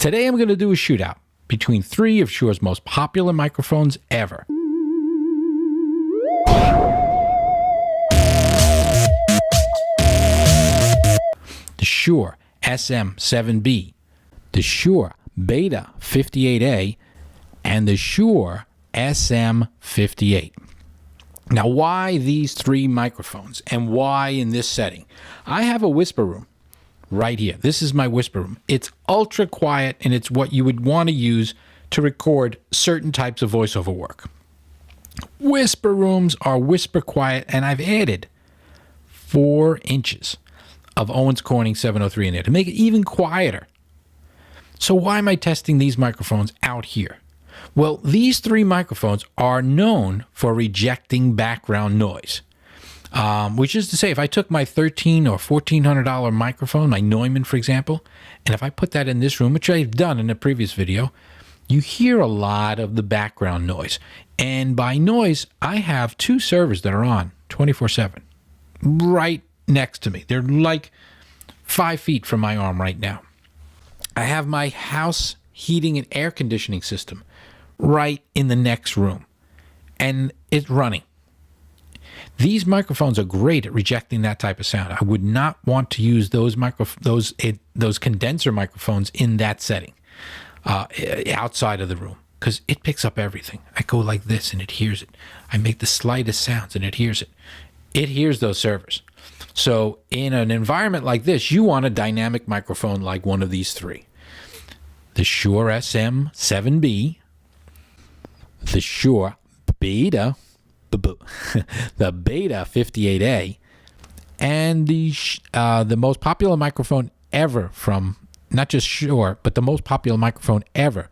Today I'm going to do a shootout between three of Shure's most popular microphones ever. The Shure SM7B, the Shure Beta 58A, and the Shure SM58. Now, why these three microphones and why in this setting? I have a whisper room right here. This is my whisper room. It's ultra quiet and it's what you would want to use to record certain types of voiceover work. Whisper rooms are whisper quiet, and I've added 4 inches of Owens Corning 703 in there to make it even quieter. So why am I testing these microphones out here? Well, these three microphones are known for rejecting background noise. Which is to say, if I took my $1,300 or $1,400 microphone, my Neumann, for example, and if I put that in this room, which I've done in a previous video, you hear a lot of the background noise. And by noise, I have 2 servers that are on 24/7 right next to me. They're like 5 feet from my arm right now. I have my house heating and air conditioning system right in the next room, and it's running. These microphones are great at rejecting that type of sound. I would not want to use those condenser microphones in that setting, outside of the room, because it picks up everything. I go like this and it hears it. I make the slightest sounds and it hears it. It hears those servers. So in an environment like this, you want a dynamic microphone like one of these three. The Shure SM7B, the Shure Beta, the Beta 58A, and the most popular microphone ever from, not just Shure, but the most popular microphone ever,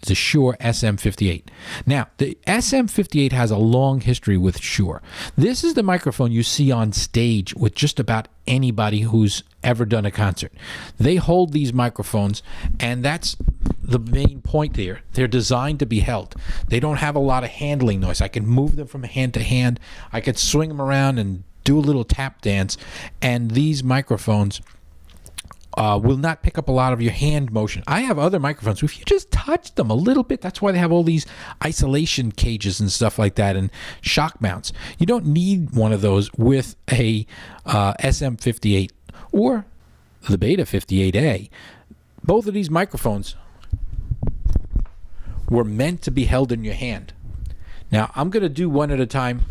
is the Shure SM58. Now, the SM58 has a long history with Shure. This is the microphone you see on stage with just about anybody who's ever done a concert. They hold these microphones, and that's the main point here. They're designed to be held. They don't have a lot of handling noise. I can move them from hand to hand. I could swing them around and do a little tap dance, and these microphones will not pick up a lot of your hand motion. I have other microphones. If you just touch them a little bit, that's why they have all these isolation cages and stuff like that and shock mounts. You don't need one of those with a SM58 or the Beta 58A. Both of these microphones were meant to be held in your hand. Now, I'm going to do one at a time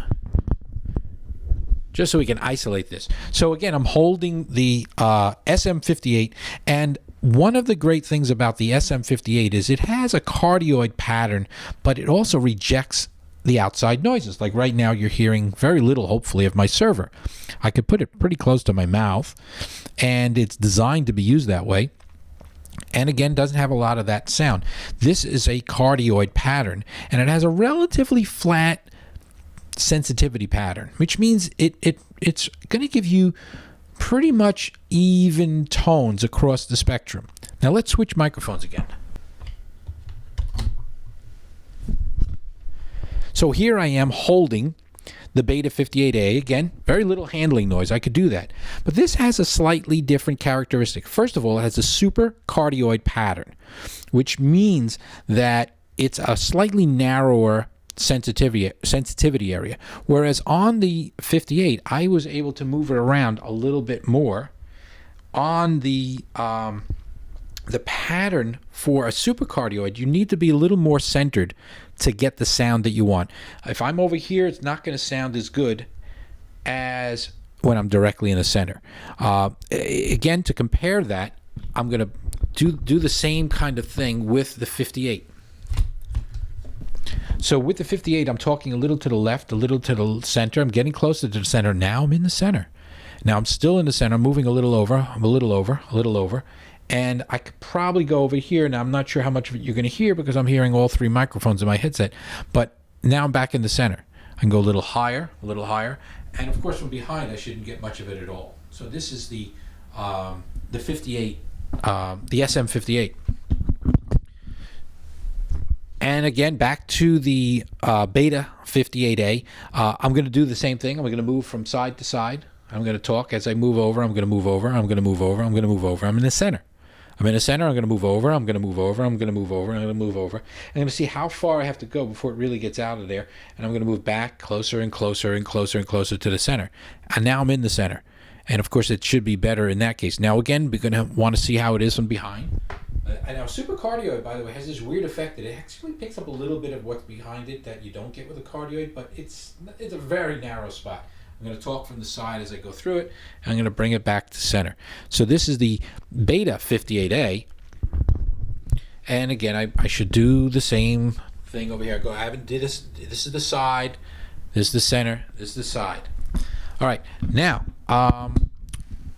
just so we can isolate this. So again, I'm holding the SM58, and one of the great things about the SM58 is it has a cardioid pattern, but it also rejects the outside noises. Like right now, you're hearing very little, hopefully, of my server. I could put it pretty close to my mouth, and it's designed to be used that way. And again, doesn't have a lot of that sound. This is a cardioid pattern, and it has a relatively flat sensitivity pattern, which means it's going to give you pretty much even tones across the spectrum. Now let's switch microphones again. So here I am holding the Beta 58A. Again, very little handling noise. I could do that. But this has a slightly different characteristic. First of all, it has a super cardioid pattern, which means that it's a slightly narrower sensitivity area, whereas on the 58 I was able to move it around a little bit more. On the pattern for a supercardioid, you need to be a little more centered to get the sound that you want. If I'm over here, it's not going to sound as good as when I'm directly in the center. Again, to compare that, I'm going to do the same kind of thing with the 58. So with the 58, I'm talking a little to the left, a little to the center. I'm getting closer to the center. Now I'm in the center. Now I'm still in the center. I'm moving a little over. I'm a little over, a little over. And I could probably go over here. Now I'm not sure how much of it you're going to hear because I'm hearing all 3 microphones in my headset. But now I'm back in the center. I can go a little higher, a little higher. And of course from behind I shouldn't get much of it at all. So this is the 58, the SM58. And again, back to the Beta 58A. I'm going to do the same thing. I'm going to move from side to side. I'm going to talk as I move over. I'm going to move over. I'm going to move over. I'm going to move over. I'm in the center. I'm in the center. I'm going to move over. I'm going to move over. I'm going to move over. I'm going to move over. I'm going to see how far I have to go before it really gets out of there. And I'm going to move back closer and closer and closer and closer to the center. And now I'm in the center. And of course, it should be better in that case. Now, again, we're going to want to see how it is from behind. And now, supercardioid, by the way, has this weird effect that it actually picks up a little bit of what's behind it that you don't get with a cardioid, but it's a very narrow spot. I'm going to talk from the side as I go through it, and I'm going to bring it back to center. So this is the Beta 58A, and again, I should do the same thing over here. I haven't did this. This is the side. This is the center. This is the side. All right. Now,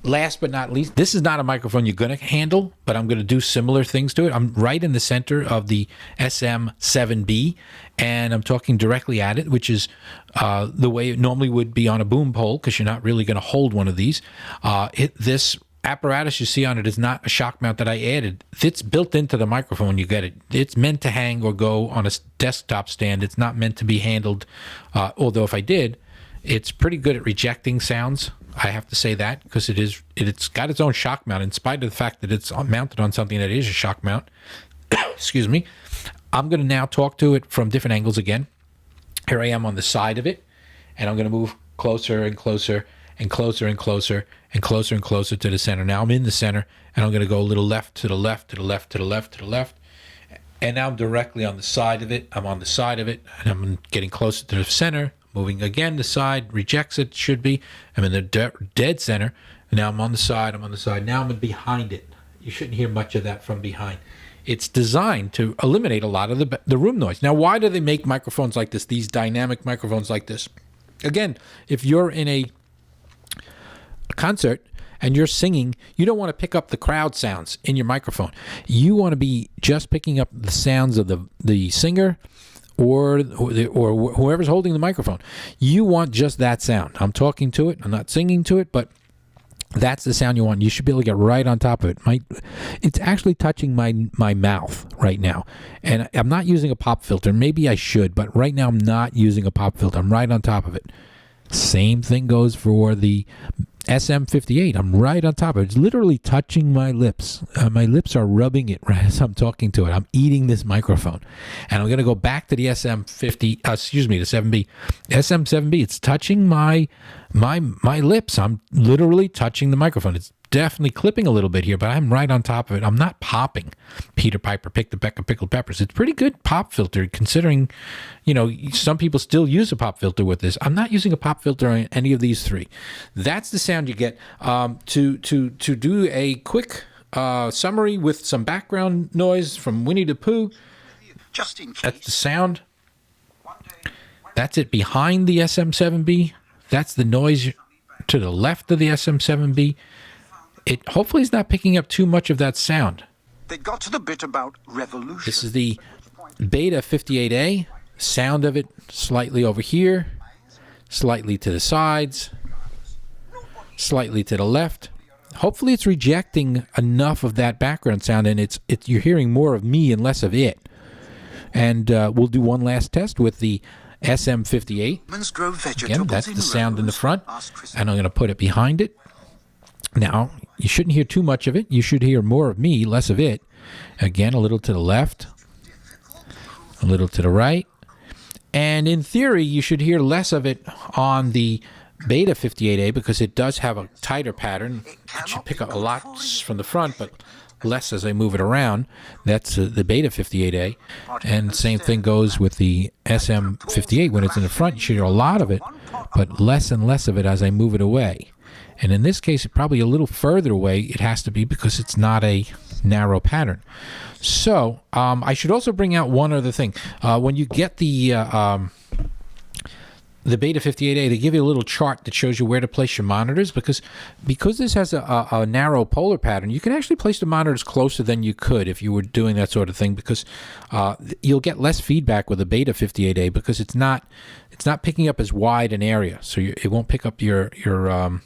last but not least, this is not a microphone you're going to handle, but I'm going to do similar things to it. I'm right in the center of the SM7B, and I'm talking directly at it, which is the way it normally would be on a boom pole, because you're not really going to hold one of these. This apparatus you see on it is not a shock mount that I added. It's built into the microphone. You get it. It's meant to hang or go on a desktop stand. It's not meant to be handled, although if I did, it's pretty good at rejecting sounds. I have to say that, because it's got its own shock mount, in spite of the fact that it's mounted on something that is a shock mount. Excuse me. I'm going to now talk to it from different angles again. Here I am on the side of it, and I'm going to move closer and closer and closer and closer and closer and closer to the center. Now I'm in the center, and I'm going to go a little left to the left to the left to the left to the left. And now I'm directly on the side of it. I'm on the side of it, and I'm getting closer to the center. Moving again, the side rejects it, should be. I'm in the dead center. And now I'm on the side, I'm on the side. Now I'm behind it. You shouldn't hear much of that from behind. It's designed to eliminate a lot of the room noise. Now, why do they make microphones like this, these dynamic microphones like this? Again, if you're in a concert and you're singing, you don't want to pick up the crowd sounds in your microphone. You want to be just picking up the sounds of the singer or whoever's holding the microphone. You want just that sound. I'm talking to it. I'm not singing to it, but that's the sound you want. You should be able to get right on top of it. It's actually touching my mouth right now. And I'm not using a pop filter. Maybe I should, but right now I'm not using a pop filter. I'm right on top of it. Same thing goes for the SM58. I'm right on top of it. It's literally touching my lips. My lips are rubbing it right as I'm talking to it. I'm eating this microphone. And I'm going to go back to the the 7B. SM7B, it's touching my lips. I'm literally touching the microphone. It's definitely clipping a little bit here, but I'm right on top of it. I'm not popping. Peter Piper picked a peck of pickled peppers. It's pretty good pop filter, considering, some people still use a pop filter with this. I'm not using a pop filter on any of these three. That's the sound you get. To do a quick summary with some background noise from Winnie the Pooh. Just in case. That's the sound. That's it behind the SM7B. That's the noise to the left of the SM7B. It hopefully is not picking up too much of that sound. They got to the bit about revolution. This is the Beta 58A. Sound of it slightly over here, slightly to the sides, slightly to the left. Hopefully it's rejecting enough of that background sound, and you're hearing more of me and less of it. And we'll do one last test with the SM58. Again, that's the sound in the front, and I'm going to put it behind it. Now, you shouldn't hear too much of it. You should hear more of me, less of it. Again, a little to the left, a little to the right. And in theory, you should hear less of it on the Beta 58A, because it does have a tighter pattern. It should pick up a lot from the front, but less as I move it around. That's the Beta 58A. And same thing goes with the SM58. When it's in the front, you should hear a lot of it, but less and less of it as I move it away. And in this case, probably a little further away it has to be, because it's not a narrow pattern. So I should also bring out one other thing. When you get the Beta 58A, they give you a little chart that shows you where to place your monitors, because this has a narrow polar pattern. You can actually place the monitors closer than you could if you were doing that sort of thing, because you'll get less feedback with a Beta 58A, because it's not picking up as wide an area, so it won't pick up your other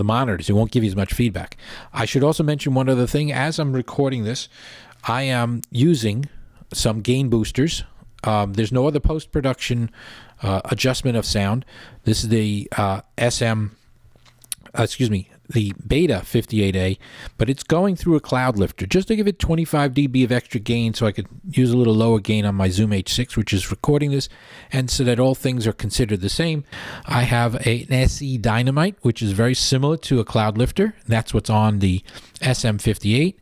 monitors. It won't give you as much feedback. I should also mention one other thing. As I'm recording this, I am using some gain boosters. There's no other post-production adjustment of sound. This is the SM58 the Beta 58A, but it's going through a Cloudlifter just to give it 25 dB of extra gain so I could use a little lower gain on my Zoom H6, which is recording this, and so that all things are considered the same. I have an SE Dynamite, which is very similar to a Cloudlifter. That's what's on the SM58.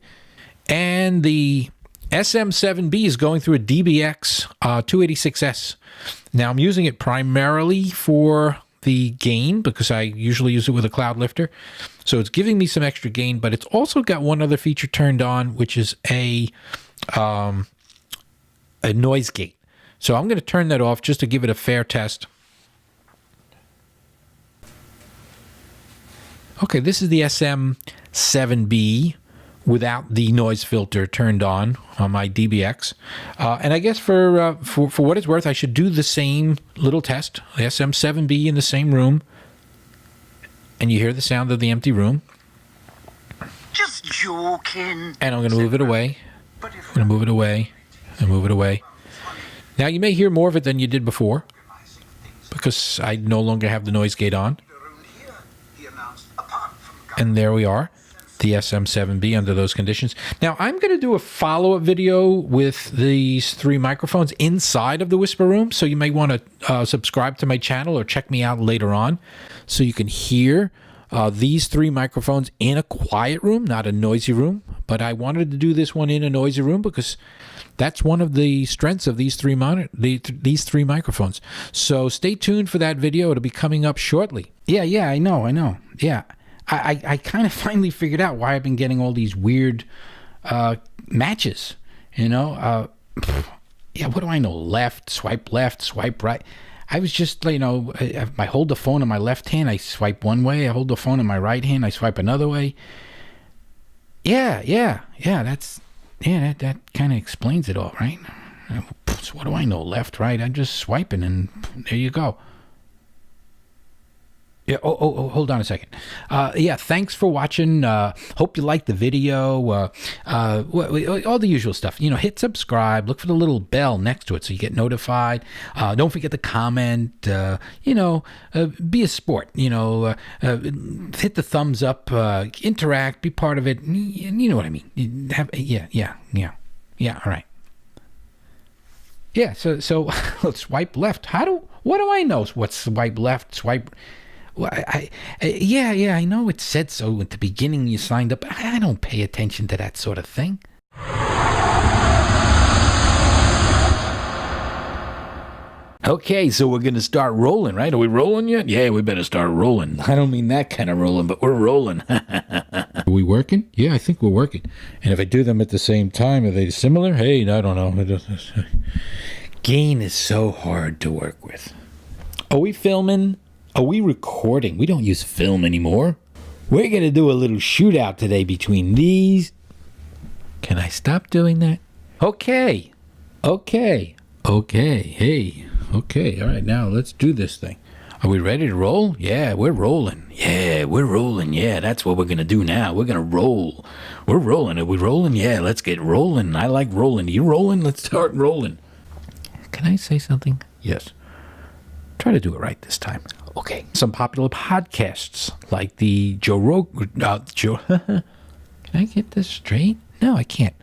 And the SM7B is going through a dbx 286s. Now, I'm using it primarily for the gain because I usually use it with a Cloudlifter. So it's giving me some extra gain, but it's also got one other feature turned on, which is a noise gate. So I'm going to turn that off just to give it a fair test. Okay, this is the SM7B without the noise filter turned on my DBX. And I guess for what it's worth, I should do the same little test, the SM7B in the same room. And you hear the sound of the empty room. Just joking. And I'm going to move it away. I'm going to move it away and move it away. Now, you may hear more of it than you did before because I no longer have the noise gate on. And there we are. The SM7B under those conditions. Now, I'm going to do a follow-up video with these 3 microphones inside of the Whisper Room, so you may want to subscribe to my channel or check me out later on so you can hear these 3 microphones in a quiet room, not a noisy room. But I wanted to do this one in a noisy room because that's one of the strengths of these 3 microphones. So stay tuned for that video. It'll be coming up shortly. Yeah, I know. Yeah. I kind of finally figured out why I've been getting all these weird matches, Yeah, what do I know? Left, swipe right. I was just, I hold the phone in my left hand, I swipe one way. I hold the phone in my right hand, I swipe another way. Yeah, that kind of explains it all, right? So what do I know? Left, right, I'm just swiping, and there you go. Yeah. Oh, hold on a second. Yeah, thanks for watching. Hope you liked the video. All the usual stuff. Hit subscribe. Look for the little bell next to it so you get notified. Don't forget to comment. Be a sport. Hit the thumbs up. Interact. Be part of it. You know what I mean. Yeah. All right. Yeah. So let's swipe left. What do I know? What's swipe left? Swipe. Well, I know it said so at the beginning you signed up. I don't pay attention to that sort of thing. Okay, so we're going to start rolling, right? Are we rolling yet? Yeah, we better start rolling. I don't mean that kind of rolling, but we're rolling. Are we working? Yeah, I think we're working. And if I do them at the same time, are they similar? Hey, I don't know. Gain is so hard to work with. Are we filming? Are we recording? We don't use film anymore. We're going to do a little shootout today between these. Can I stop doing that? Okay. Hey. Okay. All right, now let's do this thing. Are we ready to roll? Yeah, we're rolling. Yeah, that's what we're going to do now. We're going to roll. We're rolling. Are we rolling? Yeah, let's get rolling. I like rolling. You rolling? Let's start rolling. Can I say something? Yes. Try to do it right this time. Okay. Some popular podcasts like the Joe Rogan. Can I get this straight? No, I can't.